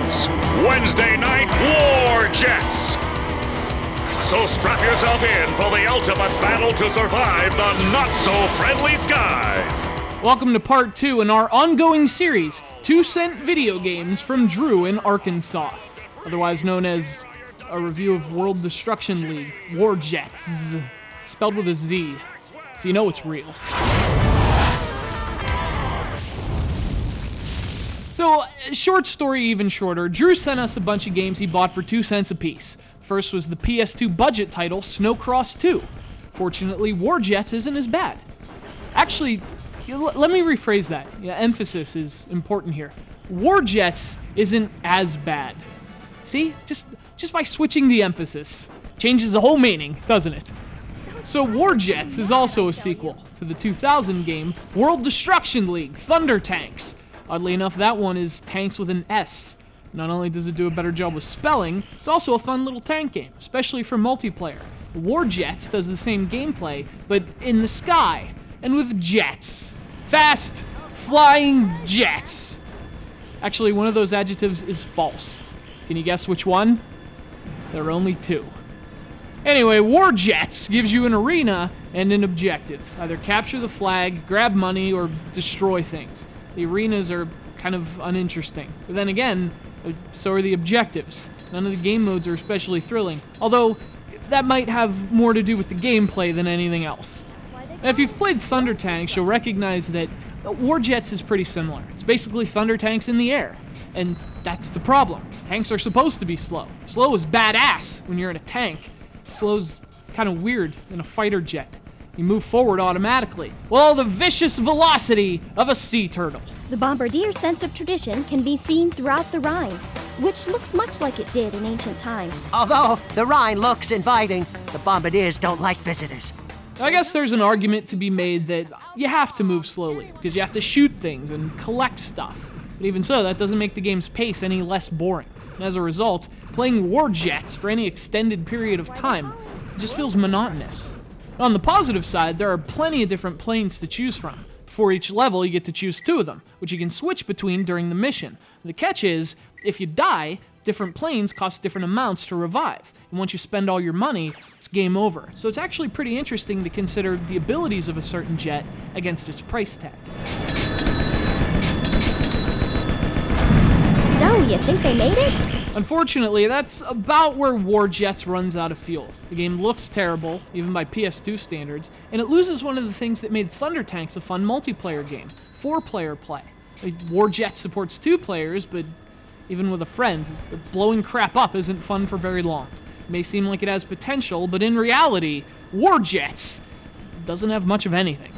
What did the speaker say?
presents Wednesday Night WarJetz. So strap yourself in for the ultimate battle to survive the not-so-friendly skies. Welcome to part 2 in our ongoing series, 2-cent video games from Drew in Arkansas, otherwise known as a review of World Destruction League, WarJetz, spelled with a Z, so you know it's real. So, short story even shorter, Drew sent us a bunch of games he bought for 2 cents a piece. First was the PS2 budget title, Snowcross 2. Fortunately, WarJetz isn't as bad. Actually, let me rephrase that. Yeah, emphasis is important here. WarJetz isn't as bad. See? Just by switching the emphasis. Changes the whole meaning, doesn't it? So WarJetz is also a sequel to the 2000 game World Destruction League, Thunder Tanks. Oddly enough, that one is tanks with an S. Not only does it do a better job with spelling, it's also a fun little tank game, especially for multiplayer. WarJetz does the same gameplay, but in the sky, and with jets. Fast, flying jets. Actually, one of those adjectives is false. Can you guess which one? There are only 2. Anyway, WarJetz gives you an arena and an objective. Either capture the flag, grab money, or destroy things. The arenas are kind of uninteresting. But then again, so are the objectives. None of the game modes are especially thrilling, although that might have more to do with the gameplay than anything else. Now, if you've played Thunder Tanks, you'll recognize that WarJetz is pretty similar. It's basically Thunder Tanks in the air, and that's the problem. Tanks are supposed to be slow. Slow is badass when you're in a tank. Slow's kind of weird in a fighter jet. You move forward automatically, with all the vicious velocity of a sea turtle. The Bombardier's sense of tradition can be seen throughout the Rhine, which looks much like it did in ancient times. Although the Rhine looks inviting, the Bombardiers don't like visitors. I guess there's an argument to be made that you have to move slowly, because you have to shoot things and collect stuff. But even so, that doesn't make the game's pace any less boring. And as a result, playing WarJetz for any extended period of time just feels monotonous. On the positive side, there are plenty of different planes to choose from. For each level, you get to choose 2 of them, which you can switch between during the mission. The catch is, if you die, different planes cost different amounts to revive. And once you spend all your money, it's game over. So it's actually pretty interesting to consider the abilities of a certain jet against its price tag. So, you think they made it? Unfortunately, that's about where WarJetz runs out of fuel. The game looks terrible, even by PS2 standards, and it loses one of the things that made Thunder Tanks a fun multiplayer game, 4-player play. WarJetz supports 2 players, but even with a friend, blowing crap up isn't fun for very long. It may seem like it has potential, but in reality, WarJetz doesn't have much of anything.